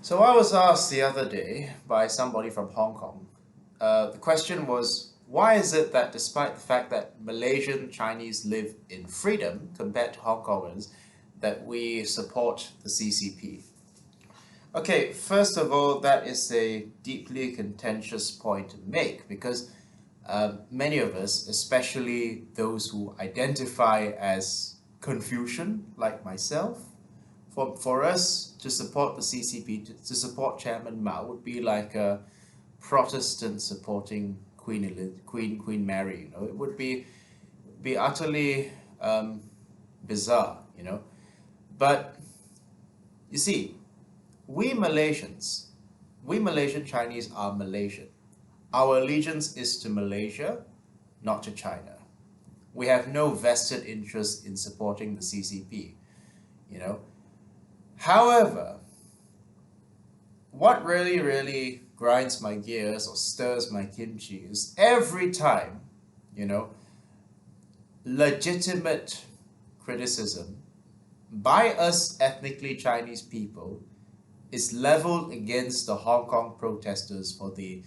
So I was asked the other day by somebody from Hong Kong. The question was, why is it that despite the fact that Malaysian Chinese live in freedom compared to Hong Kongers, that we support the CCP? Okay, first of all, that is a deeply contentious point to make because many of us, especially those who identify as Confucian, like myself, for us to support the CCP, to support Chairman Mao, would be like a Protestant supporting Queen Mary. It would be utterly bizarre. But you see, we Malaysians, we Malaysian Chinese are Malaysian. Our allegiance is to Malaysia, not to China. We have no vested interest in supporting the CCP. You know. However, what really grinds my gears or stirs my kimchi is every time, you know, legitimate criticism by us ethnically Chinese people is leveled against the Hong Kong protesters for the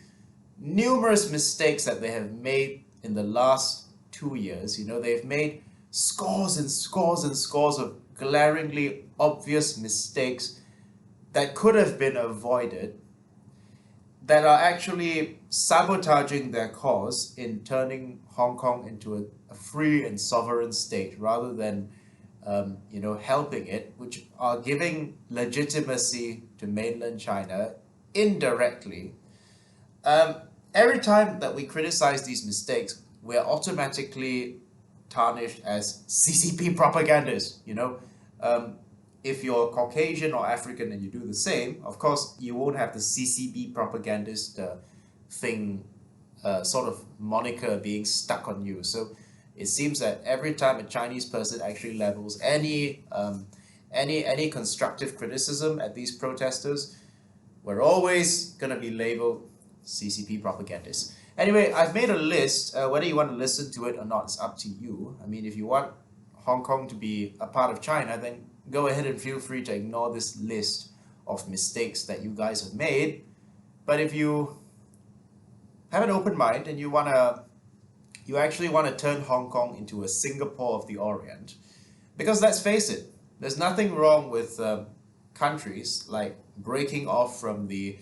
numerous mistakes that they have made in the last 2 years. They've made scores and scores and scores of glaringly obvious mistakes that could have been avoided, that are actually sabotaging their cause in turning Hong Kong into a free and sovereign state rather than helping it, which are giving legitimacy to mainland China indirectly. Every time that we criticize these mistakes, we're automatically tarnished as CCP propagandists. If you're Caucasian or African and you do the same, of course, you won't have the CCP propagandist thing, sort of moniker being stuck on you. So it seems that every time a Chinese person actually levels any constructive criticism at these protesters, we're always gonna be labeled CCP propagandists. Anyway, I've made a list. Whether you want to listen to it or not, it's up to you. I mean, if you want Hong Kong to be a part of China, then go ahead and feel free to ignore this list of mistakes that you guys have made. But if you have an open mind and you actually want to turn Hong Kong into a Singapore of the Orient, because let's face it, there's nothing wrong with countries like breaking off from the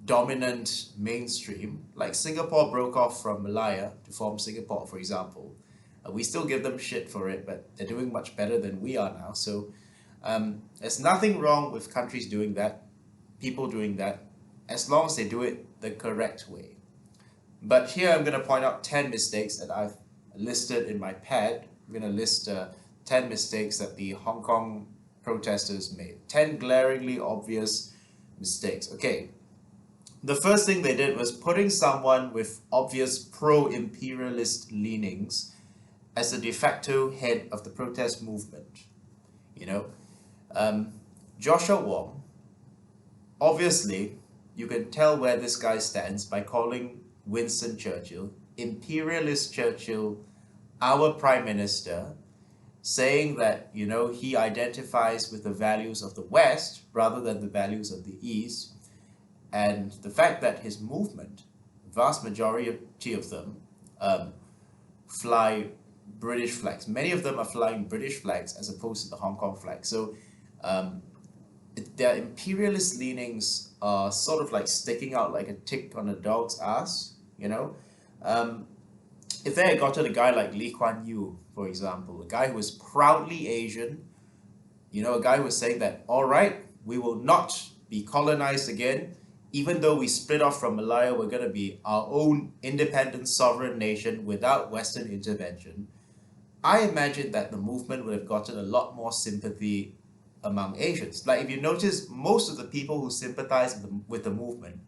dominant mainstream, like Singapore broke off from Malaya to form Singapore, for example. We still give them shit for it, but they're doing much better than we are now. So there's nothing wrong with countries doing that, people doing that, as long as they do it the correct way. But here I'm going to point out 10 mistakes that I've listed in my pad. I'm going to list 10 mistakes that the Hong Kong protesters made. 10 glaringly obvious mistakes. Okay, the first thing they did was putting someone with obvious pro-imperialist leanings as the de facto head of the protest movement. Joshua Wong, obviously, you can tell where this guy stands by calling Winston Churchill, imperialist Churchill, our Prime Minister, saying that, he identifies with the values of the West rather than the values of the East. And the fact that his movement, vast majority of them, fly British flags. Many of them are flying British flags as opposed to the Hong Kong flag. So their imperialist leanings are sort of like sticking out like a tick on a dog's ass. If they had gotten a guy like Lee Kwan Yew, for example, a guy who was proudly Asian, a guy who was saying that, all right, we will not be colonized again. Even though we split off from Malaya, we're going to be our own independent sovereign nation without Western intervention. I imagine that the movement would have gotten a lot more sympathy among Asians. Like, if you notice, most of the people who sympathize with the movement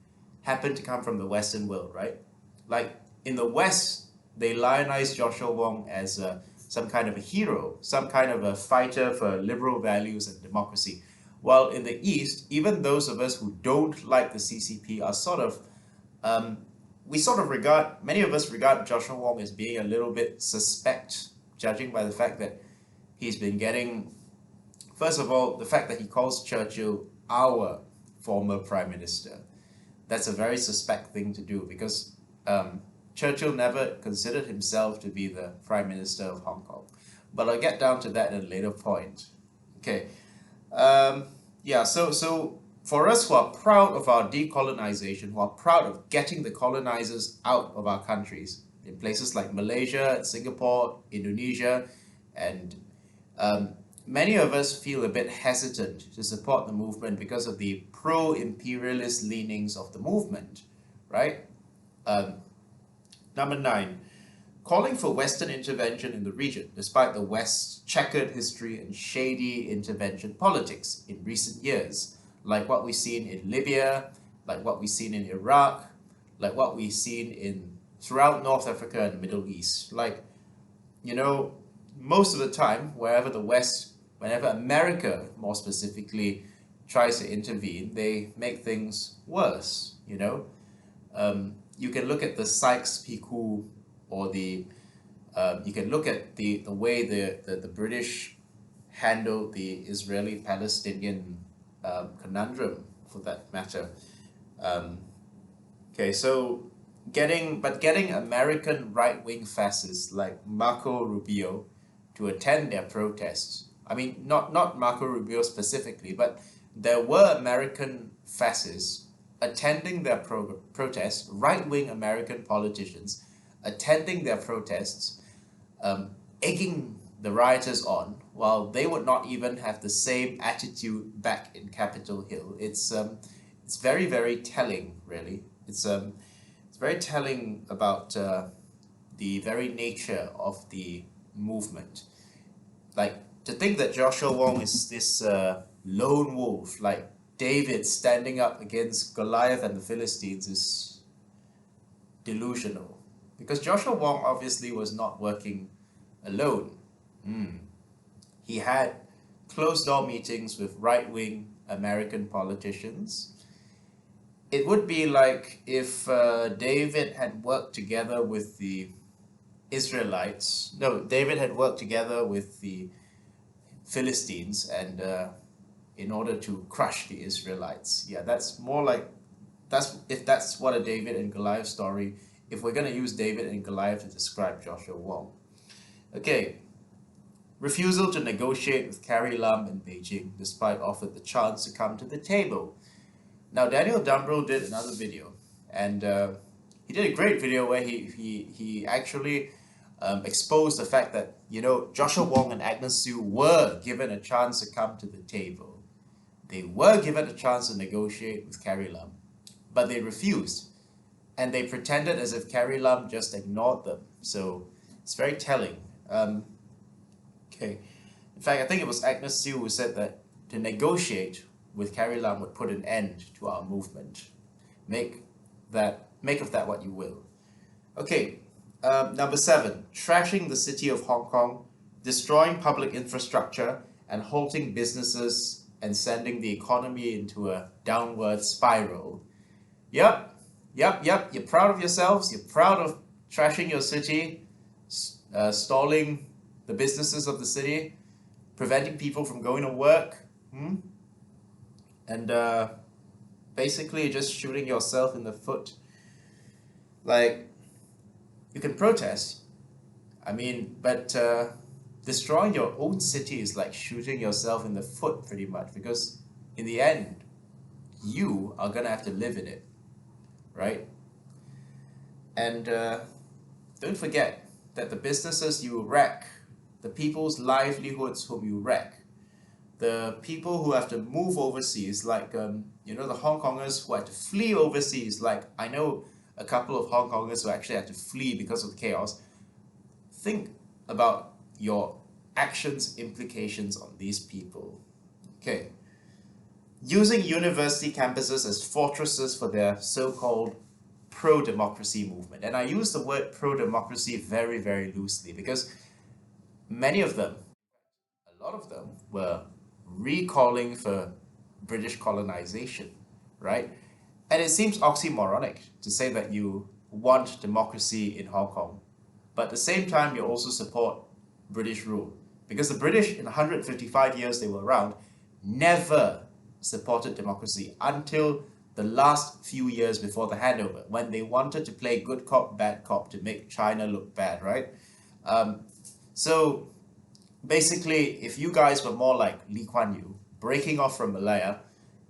happen to come from the Western world, right? Like, in the West, they lionize Joshua Wong as some kind of a hero, some kind of a fighter for liberal values and democracy. While in the East, even those of us who don't like the CCP are many of us regard Joshua Wong as being a little bit suspect, judging by the fact that he's been getting, first of all, the fact that he calls Churchill our former Prime Minister. That's a very suspect thing to do because Churchill never considered himself to be the Prime Minister of Hong Kong. But I'll get down to that at a later point. Okay. Yeah, so for us who are proud of our decolonization, who are proud of getting the colonizers out of our countries, in places like Malaysia, Singapore, Indonesia, and many of us feel a bit hesitant to support the movement because of the pro-imperialist leanings of the movement, right? Number 9, calling for Western intervention in the region, despite the West's checkered history and shady intervention politics in recent years, like what we've seen in Libya, like what we've seen in Iraq, like what we've seen throughout North Africa and the Middle East. Like, you know, most of the time, whenever America more specifically tries to intervene, they make things worse, you know. You can look at the Sykes-Picot or you can look at the way the British handled the Israeli-Palestinian conundrum, for that matter. Okay, so getting American right-wing fascists like Marco Rubio to attend their protests. I mean, not Marco Rubio specifically, but there were American fascists attending their protests, right-wing American politicians attending their protests, egging the rioters on, while they would not even have the same attitude back in Capitol Hill. It's very, very telling, really. It's very telling about the very nature of the movement. Like, to think that Joshua Wong is this lone wolf, like David standing up against Goliath and the Philistines, is delusional. Because Joshua Wong obviously was not working alone. He had closed-door meetings with right-wing American politicians. It would be like if David had worked together with the Israelites. No, David had worked together with the Philistines and in order to crush the Israelites. Yeah, that's more like, if that's what a David and Goliath story, if we're going to use David and Goliath to describe Joshua Wong. Okay, refusal to negotiate with Carrie Lam in Beijing, despite offered the chance to come to the table. Now, Daniel Dumbrell did another video, and he did a great video where he actually exposed the fact that, you know, Joshua Wong and Agnes Sue were given a chance to come to the table. They were given a chance to negotiate with Carrie Lam, but they refused, and they pretended as if Carrie Lam just ignored them. So it's very telling. Okay, in fact, I think it was Agnes Sue who said that to negotiate with Carrie Lam would put an end to our movement. Make of that what you will. Okay, number 7, trashing the city of Hong Kong, destroying public infrastructure, and halting businesses and sending the economy into a downward spiral. Yep. You're proud of yourselves. You're proud of trashing your city, stalling the businesses of the city, preventing people from going to work, and basically just shooting yourself in the foot. Like, you can protest, I mean, but destroying your own city is like shooting yourself in the foot pretty much, because in the end, you are gonna have to live in it, right? And don't forget that the businesses you wreck, the people's livelihoods whom you wreck, the people who have to move overseas, like you know, the Hong Kongers who had to flee overseas. Like, I know a couple of Hong Kongers who actually had to flee because of the chaos. Think about your actions' implications on these people. Okay. Using university campuses as fortresses for their so-called pro-democracy movement. And I use the word pro-democracy very, very loosely because many of them, a lot of them, were recalling for British colonization, right? And it seems oxymoronic to say that you want democracy in Hong Kong, but at the same time you also support British rule. Because the British, in 155 years they were around, never supported democracy until the last few years before the handover, when they wanted to play good cop, bad cop to make China look bad, right? So basically, if you guys were more like Lee Kwan Yew, breaking off from Malaya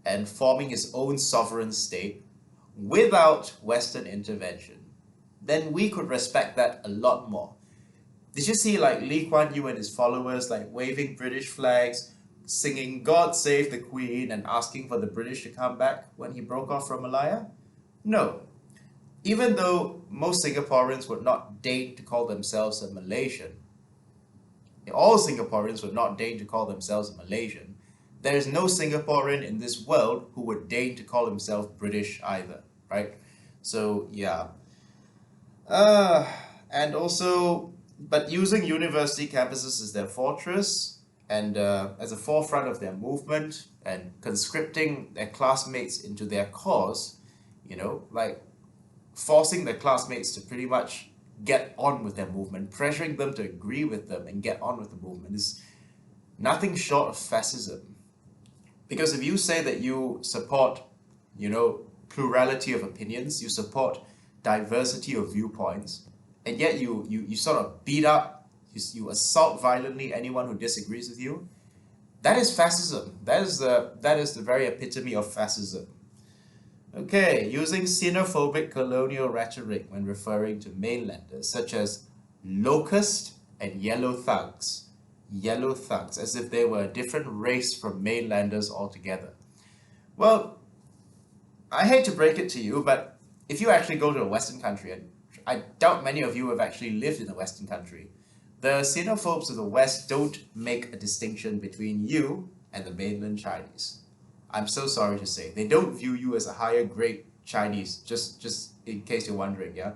and forming his own sovereign state without Western intervention, then we could respect that a lot more. Did you see like Lee Kwan Yew and his followers like waving British flags, singing God Save the Queen and asking for the British to come back when he broke off from Malaya? No. Even though most Singaporeans would not deign to call themselves a Malaysian, all Singaporeans would not deign to call themselves a Malaysian, there is no Singaporean in this world who would deign to call himself British either, right? So yeah. And also, but using university campuses as their fortress and as a forefront of their movement and conscripting their classmates into their cause, like forcing their classmates to pretty much get on with their movement, pressuring them to agree with them and get on with the movement is nothing short of fascism. Because if you say that you support, plurality of opinions, you support diversity of viewpoints, and yet you sort of beat up, you assault violently anyone who disagrees with you, that is fascism. That is the very epitome of fascism. Okay, using xenophobic colonial rhetoric when referring to mainlanders, such as locust and yellow thugs. Yellow thugs, as if they were a different race from mainlanders altogether. Well, I hate to break it to you, but if you actually go to a Western country, and I doubt many of you have actually lived in a Western country, the xenophobes of the West don't make a distinction between you and the mainland Chinese. I'm so sorry to say. They don't view you as a higher grade Chinese, just in case you're wondering, yeah?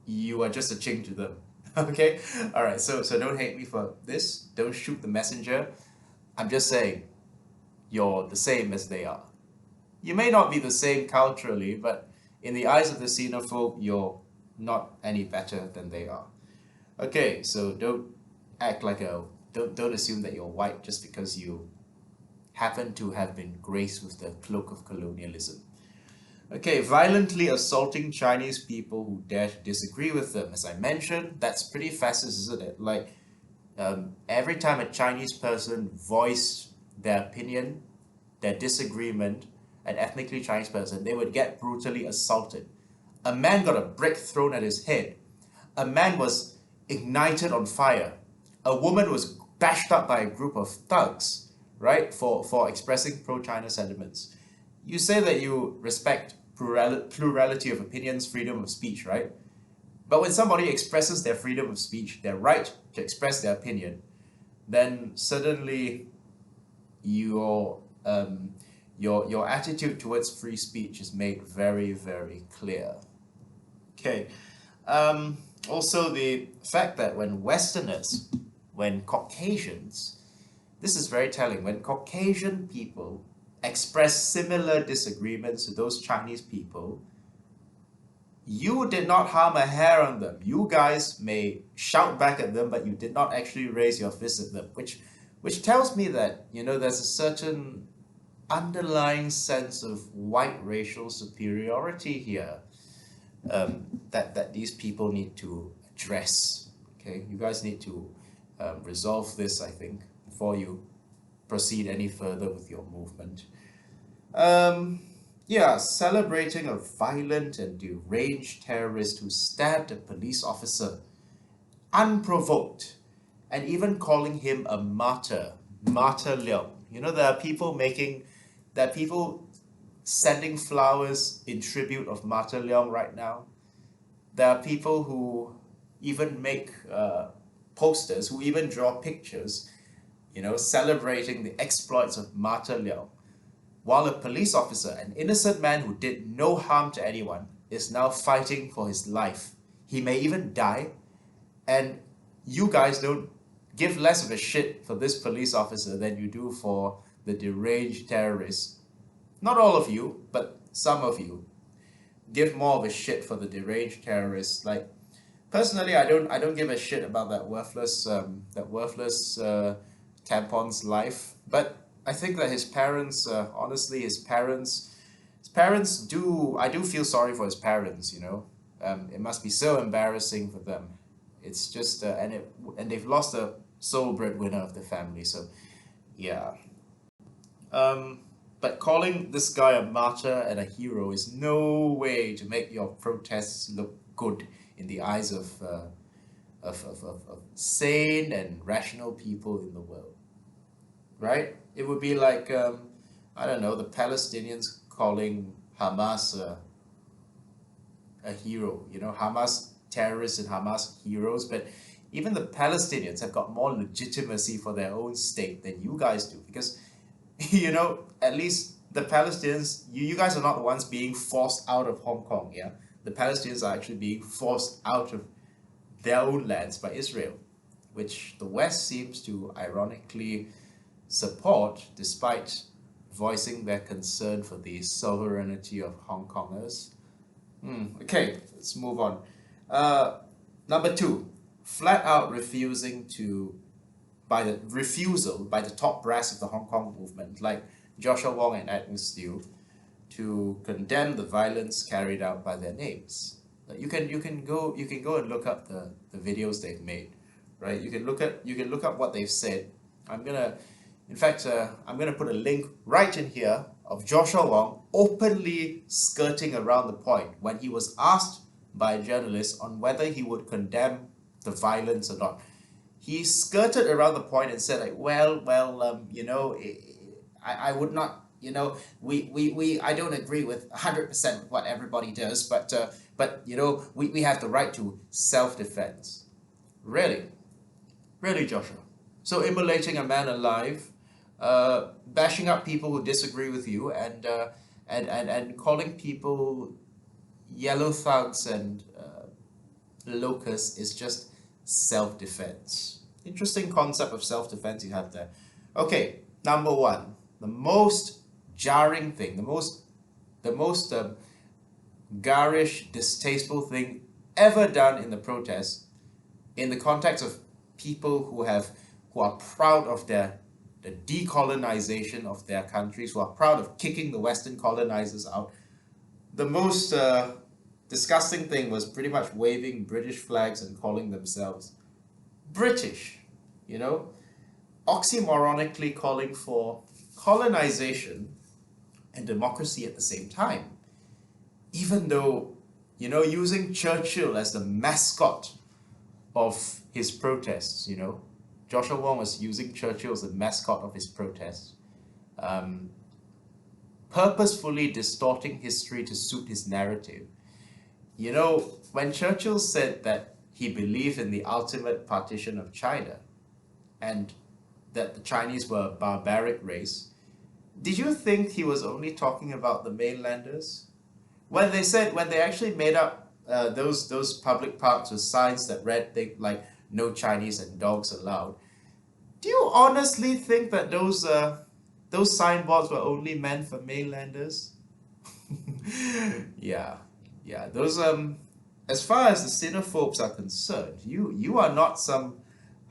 You are just a ching to them, okay? All right, so don't hate me for this. Don't shoot the messenger. I'm just saying, you're the same as they are. You may not be the same culturally, but in the eyes of the xenophobe, you're not any better than they are. Okay, so don't assume that you're white just because you happen to have been graced with the cloak of colonialism. Okay, violently assaulting Chinese people who dare to disagree with them. As I mentioned, that's pretty fascist, isn't it? Like, every time a Chinese person voiced their opinion, their disagreement, an ethnically Chinese person, they would get brutally assaulted. A man got a brick thrown at his head. A man was ignited on fire. A woman was bashed up by a group of thugs, right, for expressing pro-China sentiments. You say that you respect plurality of opinions, freedom of speech, right? But when somebody expresses their freedom of speech, their right to express their opinion, then suddenly your attitude towards free speech is made very, very clear. Okay. Also, the fact that when Westerners, when Caucasians, this is very telling, when Caucasian people express similar disagreements to those Chinese people, you did not harm a hair on them. You guys may shout back at them, but you did not actually raise your fist at them, which tells me that, there's a certain underlying sense of white racial superiority here that these people need to address. Okay, you guys need to resolve this, I think, before you proceed any further with your movement. Yeah, celebrating a violent and deranged terrorist who stabbed a police officer unprovoked, and even calling him a martyr, Martyr Leong. There are people sending flowers in tribute of Martyr Leong right now. There are people who even make posters, who even draw pictures, celebrating the exploits of Martyr Leong, while a police officer, an innocent man who did no harm to anyone, is now fighting for his life. He may even die, and you guys don't give less of a shit for this police officer than you do for the deranged terrorist. Not all of you, but some of you give more of a shit for the deranged terrorist. Like, personally, I don't give a shit about that worthless tampon's life. But I think that his parents, honestly, his parents do. I do feel sorry for his parents. You know, it must be so embarrassing for them. It's just, and they've lost the sole breadwinner of the family. So yeah. Um, but calling this guy a martyr and a hero is no way to make your protests look good in the eyes of sane and rational people in the world, right? It would be like, I don't know, the Palestinians calling Hamas a hero. You know, Hamas terrorists and Hamas heroes, but even the Palestinians have got more legitimacy for their own state than you guys do, because you know, at least the Palestinians, you guys are not the ones being forced out of Hong Kong, yeah? The Palestinians are actually being forced out of their own lands by Israel, which the West seems to ironically support despite voicing their concern for the sovereignty of Hong Kongers. Okay, let's move on. Uh, Number two, flat out refusing to by the refusal by the top brass of the Hong Kong movement, like Joshua Wong and Agnes Steele, to condemn the violence carried out by their names. You can go and look up the videos they've made, right? You can look up what they've said. I'm gonna, in fact, I'm gonna put a link right in here of Joshua Wong openly skirting around the point when he was asked by a journalist on whether he would condemn the violence or not. He skirted around the point and said, like, you know, I would not, you know, I don't agree with 100% with what everybody does, but you know, we have the right to self-defense. Really? Really, Joshua? So immolating a man alive, bashing up people who disagree with you, and calling people yellow thugs and locusts is just self-defense. Interesting concept of self-defense you have there. Okay, number one, the most jarring thing, the most garish, distasteful thing ever done in the protest, in the context of people who are proud of the decolonization of their countries, who are proud of kicking the Western colonizers out. The most disgusting thing was pretty much waving British flags and calling themselves British, you know, oxymoronically calling for colonization and democracy at the same time. Even though, you know, using Churchill as the mascot of his protests, you know, Joshua Wong was using Churchill as the mascot of his protests, purposefully distorting history to suit his narrative. You know, when Churchill said that he believed in the ultimate partition of China and that the Chinese were a barbaric race, did you think he was only talking about the mainlanders? When they actually made up those public parks with signs that read things like "No Chinese and dogs allowed," do you honestly think that those signboards were only meant for mainlanders? Yeah, yeah. Those as far as the xenophobes are concerned, you are not some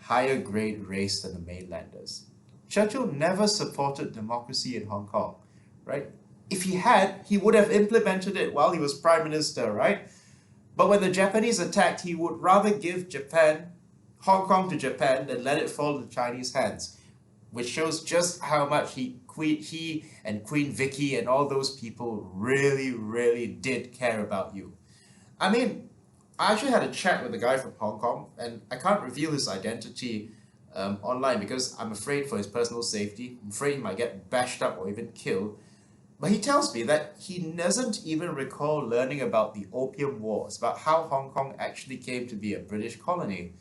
higher grade race than the mainlanders. Churchill never supported democracy in Hong Kong, right? If he had, he would have implemented it while he was Prime Minister, right? But when the Japanese attacked, he would rather give Hong Kong to Japan than let it fall into Chinese hands, which shows just how much he and Queen Vicky and all those people really, really did care about you. I mean, I actually had a chat with a guy from Hong Kong, and I can't reveal his identity online because I'm afraid for his personal safety. I'm afraid he might get bashed up or even killed. But he tells me that he doesn't even recall learning about the Opium Wars, about how Hong Kong actually came to be a British colony.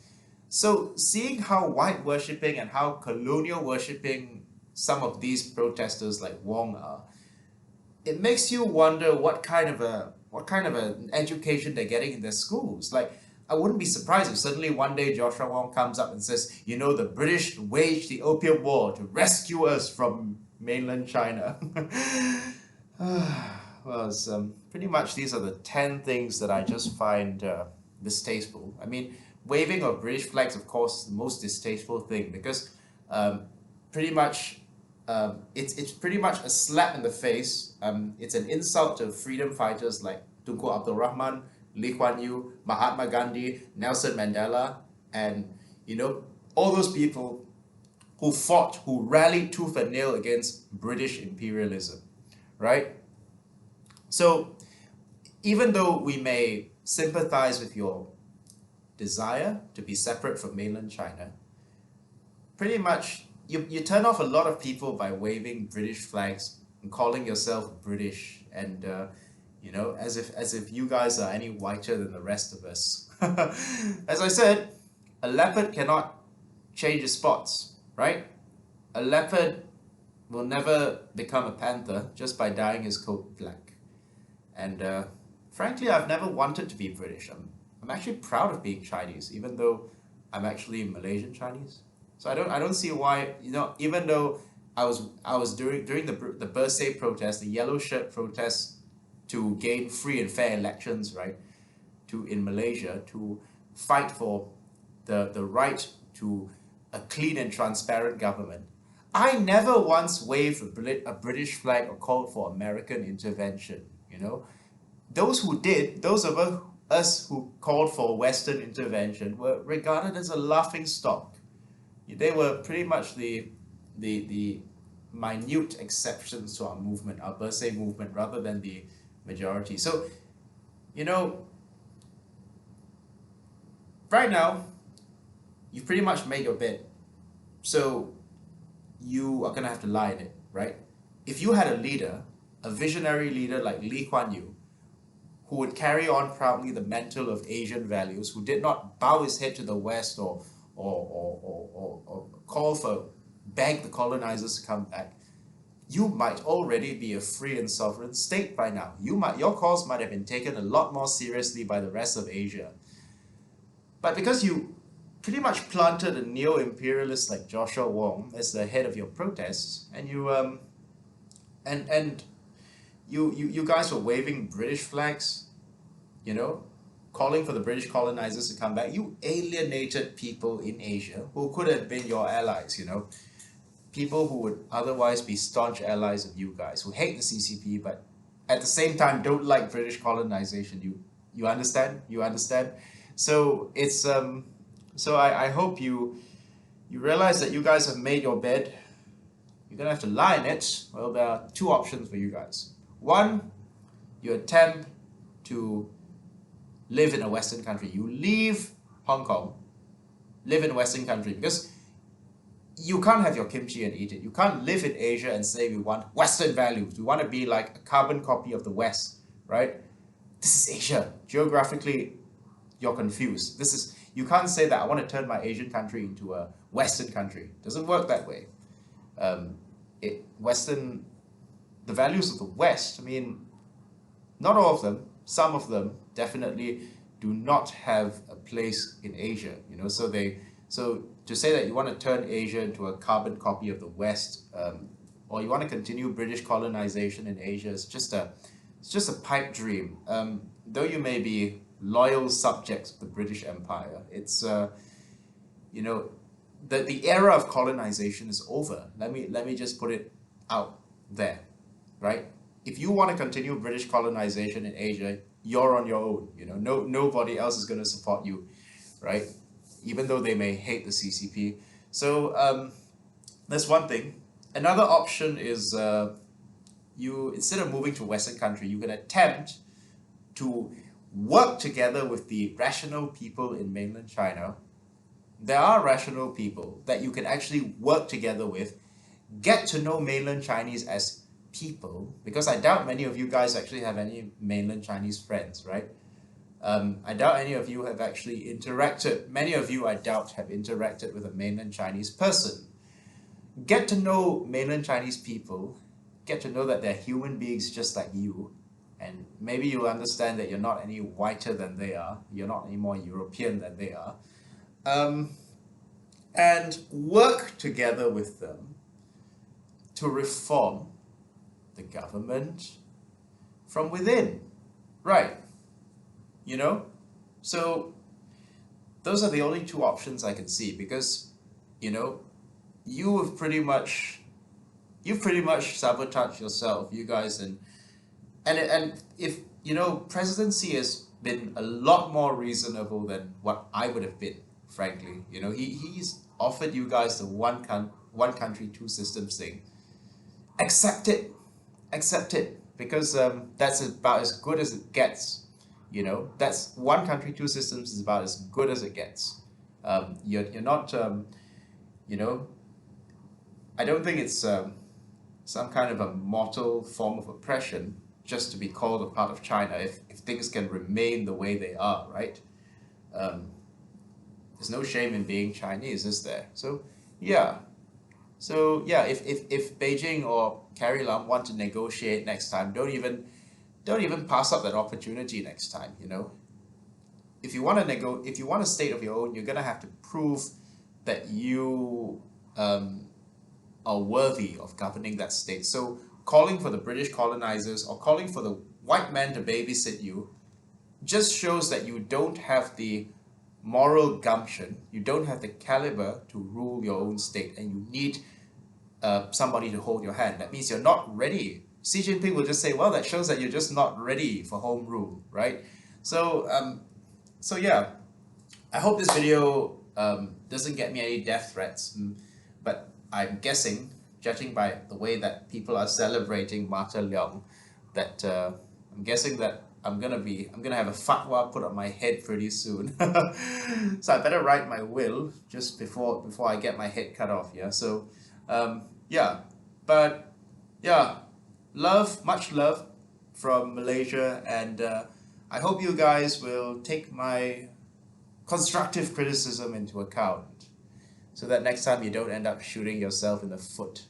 So seeing how white worshipping and how colonial worshipping some of these protesters like Wong are, it makes you wonder what kind of an education they're getting in their schools. Like, I wouldn't be surprised if suddenly one day Joshua Wong comes up and says, you know, the British waged the Opium War to rescue us from mainland China. Well, it's, pretty much these are the 10 things that I just find distasteful. I mean, waving of British flags, of course, the most distasteful thing because pretty much it's pretty much a slap in the face. It's an insult to freedom fighters like Tunku Abdul Rahman, Lee Kwan Yew, Mahatma Gandhi, Nelson Mandela, and you know all those people who fought, who rallied tooth and nail against British imperialism, right? So even though we may sympathize with your desire to be separate from mainland China, pretty much you turn off a lot of people by waving British flags and calling yourself British, and as if you guys are any whiter than the rest of us. As I said, a leopard cannot change its spots, right? A leopard will never become a panther just by dyeing his coat black. And frankly, I've never wanted to be British. I'm actually proud of being Chinese, even though I'm actually Malaysian Chinese. So I don't see why, even though I was during the birthday protest, the yellow shirt protest to gain free and fair elections, right? In Malaysia to fight for the right to a clean and transparent government. I never once waved a British flag or called for American intervention. Those who did, those of us who called for Western intervention were regarded as a laughing stock. They were pretty much the minute exceptions to our movement, our birthday movement, rather than the majority. So, right now, you've pretty much made your bed. So you are going to have to lie in it, right? If you had a leader, a visionary leader like Lee Kwan Yew, who would carry on proudly the mantle of Asian values, who did not bow his head to the West or beg the colonizers to come back, you might already be a free and sovereign state by now. Your cause might have been taken a lot more seriously by the rest of Asia. But because you pretty much planted a neo-imperialist like Joshua Wong as the head of your protests, and you guys were waving British flags, calling for the British colonizers to come back, you alienated people in Asia who could have been your allies, people who would otherwise be staunch allies of you guys, who hate the CCP, but at the same time don't like British colonization. You understand? You understand? So it's so I hope you realize that you guys have made your bed. You're gonna have to lie in it. Well, there are two options for you guys. One, you attempt to live in a Western country. You leave Hong Kong, live in a Western country, because you can't have your kimchi and eat it. You can't live in Asia and say we want Western values. We want to be like a carbon copy of the West, right? This is Asia. Geographically, you're confused. You can't say that I want to turn my Asian country into a Western country. It doesn't work that way. The values of the West, not all of them, some of them definitely do not have a place in Asia. So to say that you want to turn Asia into a carbon copy of the West, or you want to continue British colonization in Asia, it's just a pipe dream. Though you may be loyal subjects of the British Empire, it's the era of colonization is over. Let me just put it out there, right? If you want to continue British colonization in Asia, you're on your own. Nobody else is going to support you, right? Even though they may hate the CCP. So that's one thing. Another option is you, instead of moving to a Western country, you can attempt to work together with the rational people in mainland China. There are rational people that you can actually work together with, get to know mainland Chinese as people, because I doubt many of you guys actually have any mainland Chinese friends, right? I doubt any of you have actually interacted. Many of you, I doubt, have interacted with a mainland Chinese person. Get to know mainland Chinese people, get to know that they're human beings just like you, and maybe you'll understand that you're not any whiter than they are, you're not any more European than they are, and work together with them to reform the government from within, right? So those are the only two options I can see, because you have pretty much you pretty much sabotaged yourself, you guys, and if you know, presidency has been a lot more reasonable than what I would have been, frankly. You know, he's offered you guys the one country, two systems thing. Accept it, accept it, because that's about as good as it gets. You know, that's one country, two systems is about as good as it gets. You're not, you know, I don't think it's some kind of a mortal form of oppression just to be called a part of China if things can remain the way they are, right? There's no shame in being Chinese, is there? So yeah. So yeah, if Beijing or Carrie Lam want to negotiate next time, don't even pass up that opportunity next time, you know. If you want to if you want a state of your own, you're gonna have to prove that you are worthy of governing that state. So calling for the British colonizers or calling for the white man to babysit you just shows that you don't have the moral gumption, you don't have the caliber to rule your own state, and you need somebody to hold your hand. That means you're not ready. Xi Jinping will just say, well, that shows that you're just not ready for home rule, right? So, so yeah, I hope this video doesn't get me any death threats, but I'm guessing, judging by the way that people are celebrating Martha Leong, that I'm guessing that I'm gonna have a fatwa put on my head pretty soon. So I better write my will just before I get my head cut off. Yeah. So yeah, but yeah, much love from Malaysia, and I hope you guys will take my constructive criticism into account, so that next time you don't end up shooting yourself in the foot.